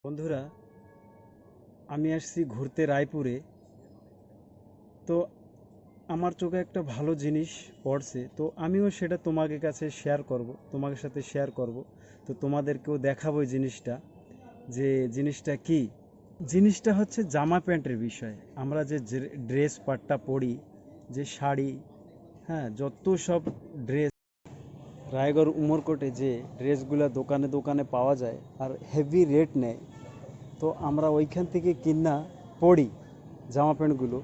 বন্ধুরা, আমি আসছি ঘুরতে রায়পুরে। তো আমার চোখে একটা ভালো জিনিস পড়ছে, তো আমিও সেটা তোমাদের কাছে শেয়ার করব, তোমাদের সাথে শেয়ার করব। তো তোমাদেরকেও দেখাবো এই জিনিসটা, যে জিনিসটা কি। জিনিসটা হচ্ছে জামা প্যান্টের বিষয়। আমরা যে ড্রেস পাটটা পরি, যে শাড়ি, হ্যাঁ, যত সব ড্রেস রায়গড় উমরকোটে যে ড্রেসগুলো দোকানে দোকানে পাওয়া যায় আর হেভি রেট নেয়, তো আমরা ওইখান থেকে কিনা পড়ি জামা প্যান্টগুলো।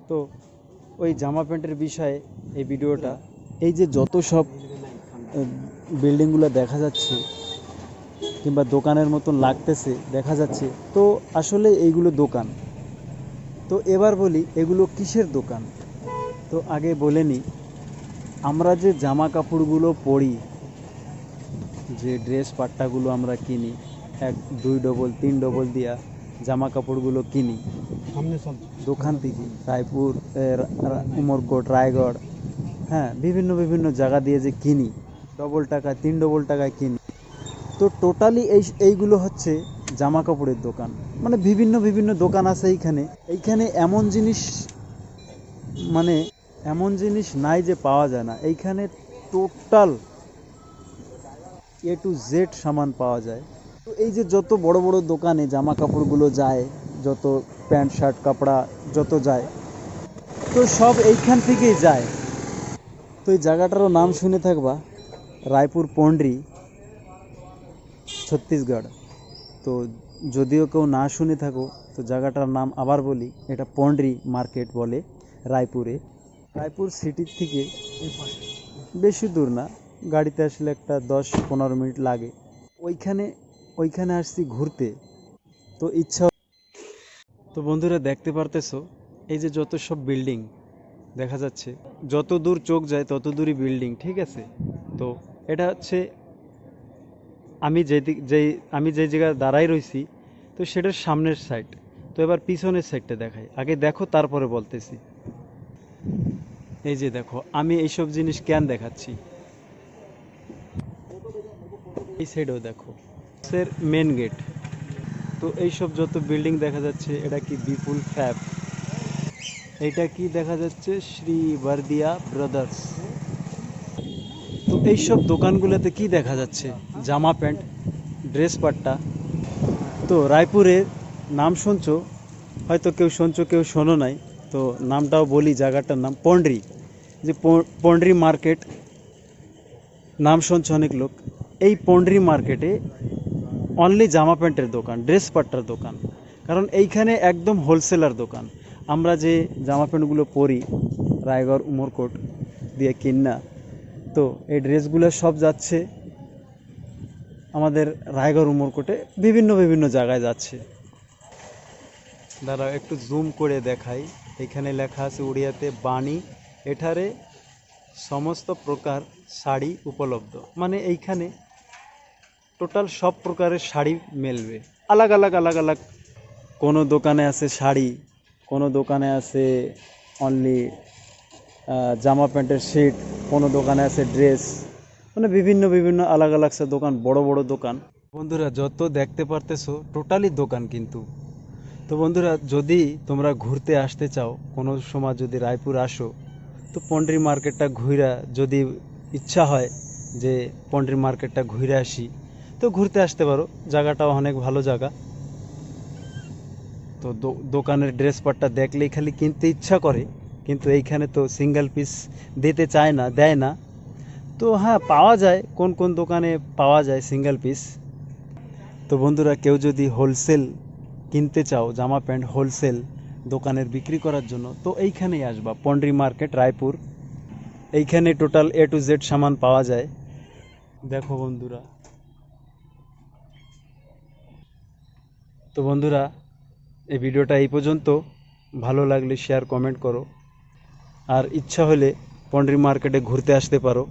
তো ওই জামা প্যান্টের বিষয়ে এই ভিডিওটা। এই যে যত সব বিল্ডিংগুলো দেখা যাচ্ছে কিংবা দোকানের মতন লাগতেছে দেখা যাচ্ছে, তো আসলে এইগুলো দোকান। তো এবার বলি এগুলো কিসের দোকান। তো আগে বলে নিই, আমরা যে জামা কাপড়গুলো পরি, যে ড্রেস পাট্টাগুলো আমরা কিনি, 1, 2 ডবল 3 ডবল দিয়া জামা কাপড়গুলো কিনি দোকান থেকে, রায়পুর, উমরকোট, রায়গড়, হ্যাঁ, বিভিন্ন বিভিন্ন জায়গা দিয়ে যে কিনি, ডবল টাকা 3 ডবল টাকায় কিনি। তো টোটালি এইগুলো হচ্ছে জামা কাপড়ের দোকান। মানে বিভিন্ন বিভিন্ন দোকান আছে এইখানে। এইখানে এমন জিনিস, মানে এমন জিনিস নাই যে পাওয়া যায় না। এইখানে টোটাল A to Z সামান পাওয়া যায়। তো এই যে যত বড় বড় দোকানে জামা কাপড়গুলো যায়, যত প্যান্ট শার্ট কাপড়া যত যায়, তো সব এইখান থেকেই যায়। তো এই জায়গাটারও নাম শুনে থাকবা, রায়পুর পন্ড্রি, ছত্তিশগড়। তো যদিও কেউ না শুনে থাকো, তো জায়গাটার নাম আবার বলি, এটা পন্ড্রি মার্কেট বলে রায়পুরে। রায়পুর সিটির থেকে বেশি দূর না, গাড়িতে আসলে একটা 10-15 মিনিট লাগে। ওইখানে ওইখানে আসছি ঘুরতে, তো ইচ্ছা। তো বন্ধুরা, দেখতে পারতেছো এই যে যত সব বিল্ডিং দেখা যাচ্ছে, যত দূর চোখ যায় তত দূরই বিল্ডিং, ঠিক আছে। তো এটা হচ্ছে আমি যে জায়গায় দাঁড়াই রয়েছি, তো সেটার সামনের সাইড। তো এবার পিছনের সাইডটা দেখাই, আগে দেখো তারপরে বলতেছি। এই যে দেখো, আমি এইসব জিনিস কেন দেখাচ্ছি, এই সাইডেও দেখো, এর মেন গেট। তো এইসব যত বিল্ডিং দেখা যাচ্ছে, এটা কি বিপুল ফ্যাব, এটা কি দেখা যাচ্ছে শ্রী বারদিয়া ব্রাদার্স। তো এইসব দোকানগুলোতে কি দেখা যাচ্ছে, জামা প্যান্ট, ড্রেস পাট্টা। তো রায়পুরের নাম শুনছো, হয়তো কেউ শুনছো কেউ শোনো নাই। তো নামটাও বলি, জায়গাটার নাম পন্ড্রি। যে পন্ড্রি মার্কেট নাম শুনছো অনেক লোক। এই পন্ড্রি মার্কেটে অনলি জামা প্যান্টের দোকান, ড্রেস পাট্টার দোকান। কারণ এইখানে একদম হোলসেলার দোকান। আমরা যে জামা প্যান্টগুলো পরি রায়গড় উমরকোট দিয়ে কিনা, তো এই ড্রেসগুলো সব যাচ্ছে আমাদের রায়গড় উমরকোটে, বিভিন্ন বিভিন্ন জায়গায় যাচ্ছে। দাঁড়াও একটু জুম করে দেখাই। এখানে লেখা আছে উড়িয়াতে, বাণী এঠারে সমস্ত প্রকার শাড়ি উপলব্ধ। মানে এইখানে টোটাল সব প্রকারের শাড়ি মেলবে, আলাগ আলাগ আলাগ আলাগ। কোনো দোকানে আছে শাড়ি, কোনো দোকানে আছে অনলি জামা প্যান্টের সেট, কোনো দোকানে আছে ড্রেস। মানে বিভিন্ন বিভিন্ন আলাগ আলাগ সে দোকান, বড় বড় দোকান। বন্ধুরা, যত দেখতে পারতেছো টোটালি দোকান কিন্তু। তো বন্ধুরা, যদি তোমরা ঘুরতে আসতে চাও, কোনো সময় যদি রায়পুর আসো, তো পন্ড্রি মার্কেটটা ঘুরা, যদি ইচ্ছা হয় যে পন্ড্রি মার্কেটটা ঘুরে আসি, তো ঘুরতে আসতে পারো। জায়গাটাও অনেক ভালো জায়গা। তো দোকানের ড্রেস পাটটা দেখলেই খালি কিনতে ইচ্ছা করে, কিন্তু এইখানে তো সিঙ্গেল পিস দিতে চায় না, দেয় না। তো হ্যাঁ, পাওয়া যায়, কোন কোন দোকানে পাওয়া যায় সিঙ্গেল পিস। তো বন্ধুরা, কেউ যদি হোলসেল কিনতে চাও, জামা প্যান্ট হোলসেল দোকানের বিক্রি করার জন্য, তো এইখানেই আসবা, পন্ড্রি মার্কেট রায়পুর। এইখানে টোটাল A to Z সামান পাওয়া যায়। দেখো বন্ধুরা। তো বন্ধুরা, এই ভিডিওটা এই পর্যন্ত। ভালো লাগলে শেয়ার কমেন্ট করো, আর ইচ্ছা হলে পন্ড্রি মার্কেটে ঘুরতে আসতে পারো।